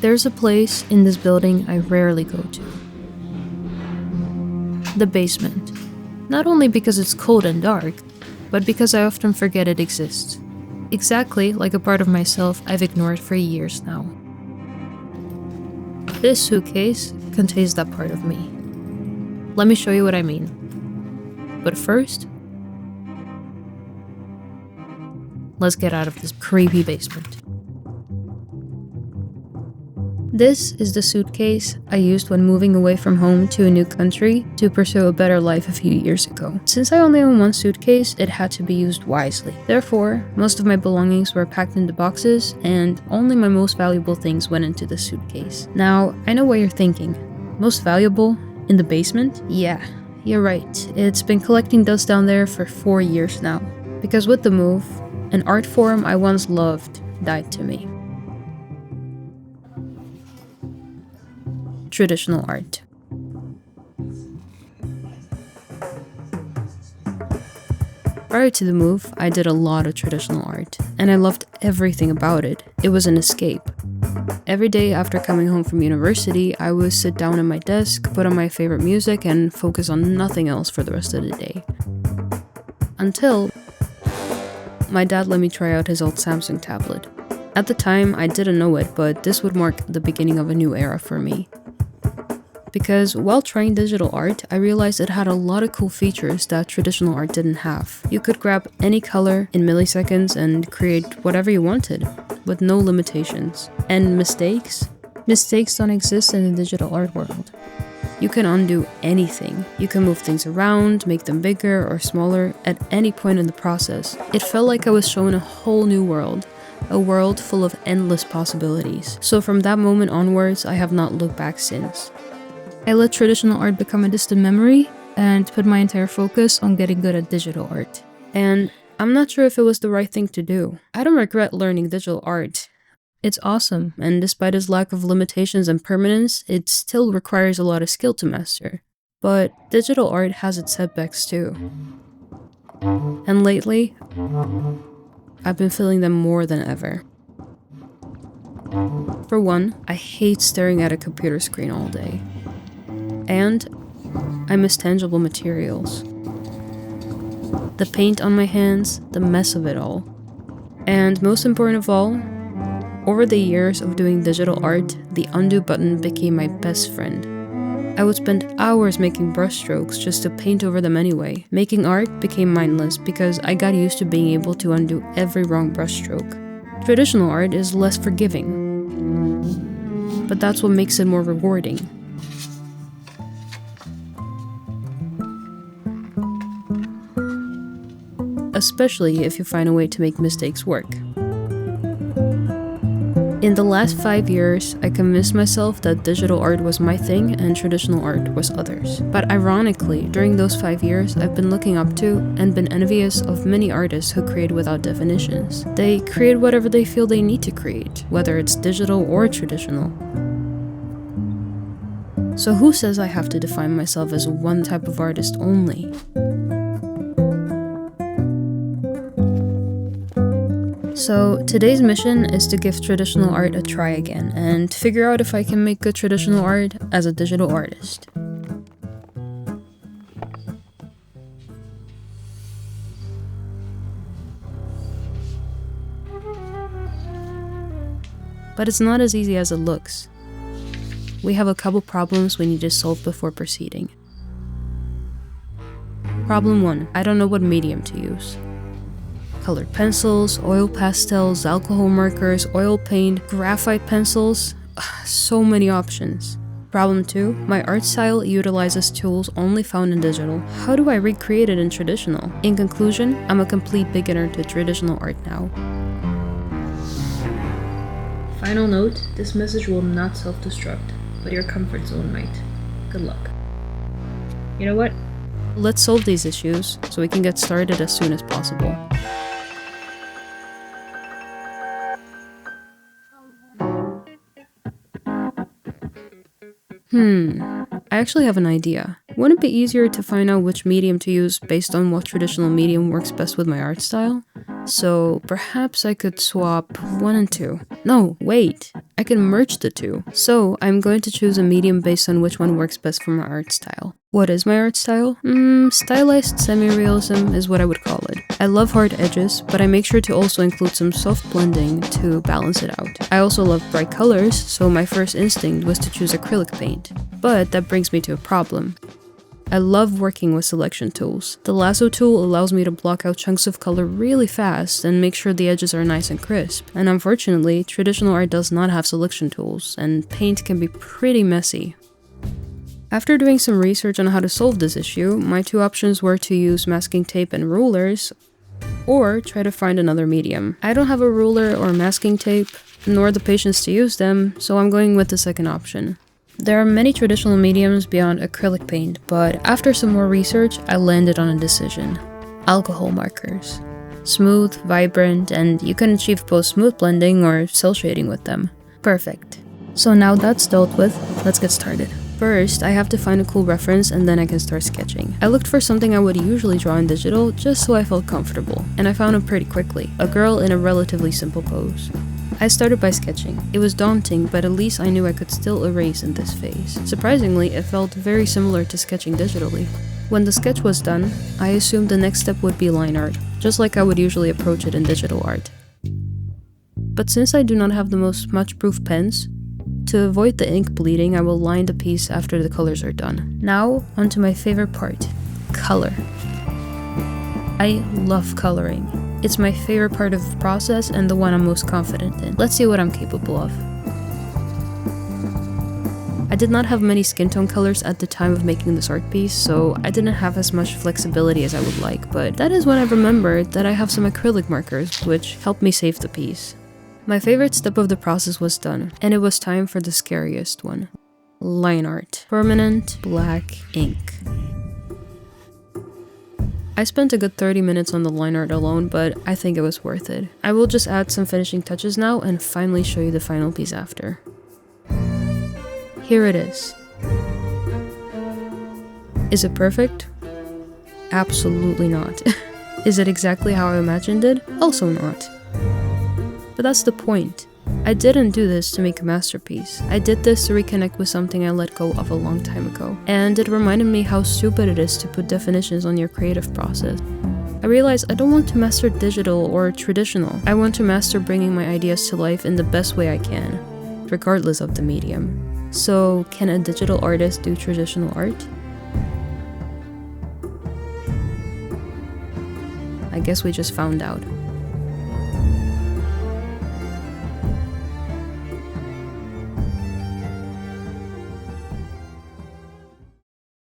There's a place in this building I rarely go to. The basement. Not only because it's cold and dark, but because I often forget it exists. Exactly like a part of myself I've ignored for years now. This suitcase contains that part of me. Let me show you what I mean. But first, let's get out of this creepy basement. This is the suitcase I used when moving away from home to a new country to pursue a better life a few years ago. Since I only own one suitcase, it had to be used wisely. Therefore, most of my belongings were packed into boxes, and only my most valuable things went into the suitcase. Now, I know what you're thinking. Most valuable? In the basement? Yeah, you're right. It's been collecting dust down there for 4 years now. Because with the move, an art form I once loved died to me. Traditional art. Prior to the move, I did a lot of traditional art, and I loved everything about it. It was an escape. Every day after coming home from university, I would sit down at my desk, put on my favorite music, and focus on nothing else for the rest of the day. Until my dad let me try out his old Samsung tablet. At the time, I didn't know it, but this would mark the beginning of a new era for me. Because while trying digital art, I realized it had a lot of cool features that traditional art didn't have. You could grab any color in milliseconds and create whatever you wanted, with no limitations. And mistakes? Mistakes don't exist in the digital art world. You can undo anything. You can move things around, make them bigger or smaller at any point in the process. It felt like I was shown a whole new world. A world full of endless possibilities. So from that moment onwards, I have not looked back since. I let traditional art become a distant memory and put my entire focus on getting good at digital art. And I'm not sure if it was the right thing to do. I don't regret learning digital art. It's awesome, and despite its lack of limitations and permanence, it still requires a lot of skill to master. But digital art has its setbacks too. And lately, I've been feeling them more than ever. For one, I hate staring at a computer screen all day. And I miss tangible materials. The paint on my hands, the mess of it all. And most important of all, over the years of doing digital art, the undo button became my best friend. I would spend hours making brushstrokes just to paint over them anyway. Making art became mindless because I got used to being able to undo every wrong brushstroke. Traditional art is less forgiving, but that's what makes it more rewarding. Especially if you find a way to make mistakes work. In the last 5 years, I convinced myself that digital art was my thing and traditional art was others. But ironically, during those 5 years, I've been looking up to and been envious of many artists who create without definitions. They create whatever they feel they need to create, whether it's digital or traditional. So who says I have to define myself as one type of artist only? So today's mission is to give traditional art a try again and figure out if I can make good traditional art as a digital artist. But it's not as easy as it looks. We have a couple problems we need to solve before proceeding. Problem 1. I don't know what medium to use. Colored pencils, oil pastels, alcohol markers, oil paint, graphite pencils, so many options. Problem 2, my art style utilizes tools only found in digital. How do I recreate it in traditional? In conclusion, I'm a complete beginner to traditional art now. Final note, this message will not self-destruct, but your comfort zone might. Good luck. You know what? Let's solve these issues so we can get started as soon as possible. I actually have an idea. Wouldn't it be easier to find out which medium to use based on what traditional medium works best with my art style? So perhaps I could swap 1 and 2. No, wait, I can merge the two. So I'm going to choose a medium based on which one works best for my art style. What is my art style? Stylized semi-realism is what I would call it. I love hard edges, but I make sure to also include some soft blending to balance it out. I also love bright colors, so my first instinct was to choose acrylic paint. But that brings me to a problem. I love working with selection tools. The lasso tool allows me to block out chunks of color really fast and make sure the edges are nice and crisp. And unfortunately, traditional art does not have selection tools, and paint can be pretty messy. After doing some research on how to solve this issue, my two options were to use masking tape and rulers, or try to find another medium. I don't have a ruler or masking tape, nor the patience to use them, so I'm going with the second option. There are many traditional mediums beyond acrylic paint, but after some more research, I landed on a decision. Alcohol markers. Smooth, vibrant, and you can achieve both smooth blending or cel shading with them. Perfect. So now that's dealt with, let's get started. First, I have to find a cool reference and then I can start sketching. I looked for something I would usually draw in digital just so I felt comfortable, and I found it pretty quickly. A girl in a relatively simple pose. I started by sketching. It was daunting, but at least I knew I could still erase in this phase. Surprisingly, it felt very similar to sketching digitally. When the sketch was done, I assumed the next step would be line art, just like I would usually approach it in digital art. But since I do not have the most smudge-proof pens, to avoid the ink bleeding, I will line the piece after the colors are done. Now, onto my favorite part, color. I love coloring. It's my favorite part of the process and the one I'm most confident in. Let's see what I'm capable of. I did not have many skin tone colors at the time of making this art piece, so I didn't have as much flexibility as I would like, but that is when I remembered that I have some acrylic markers, which helped me save the piece. My favorite step of the process was done, and it was time for the scariest one. Line art. Permanent black ink. I spent a good 30 minutes on the line art alone, but I think it was worth it. I will just add some finishing touches now and finally show you the final piece after. Here it is. Is it perfect? Absolutely not. Is it exactly how I imagined it? Also not. But that's the point. I didn't do this to make a masterpiece. I did this to reconnect with something I let go of a long time ago. And it reminded me how stupid it is to put definitions on your creative process. I realized I don't want to master digital or traditional. I want to master bringing my ideas to life in the best way I can, regardless of the medium. So, can a digital artist do traditional art? I guess we just found out.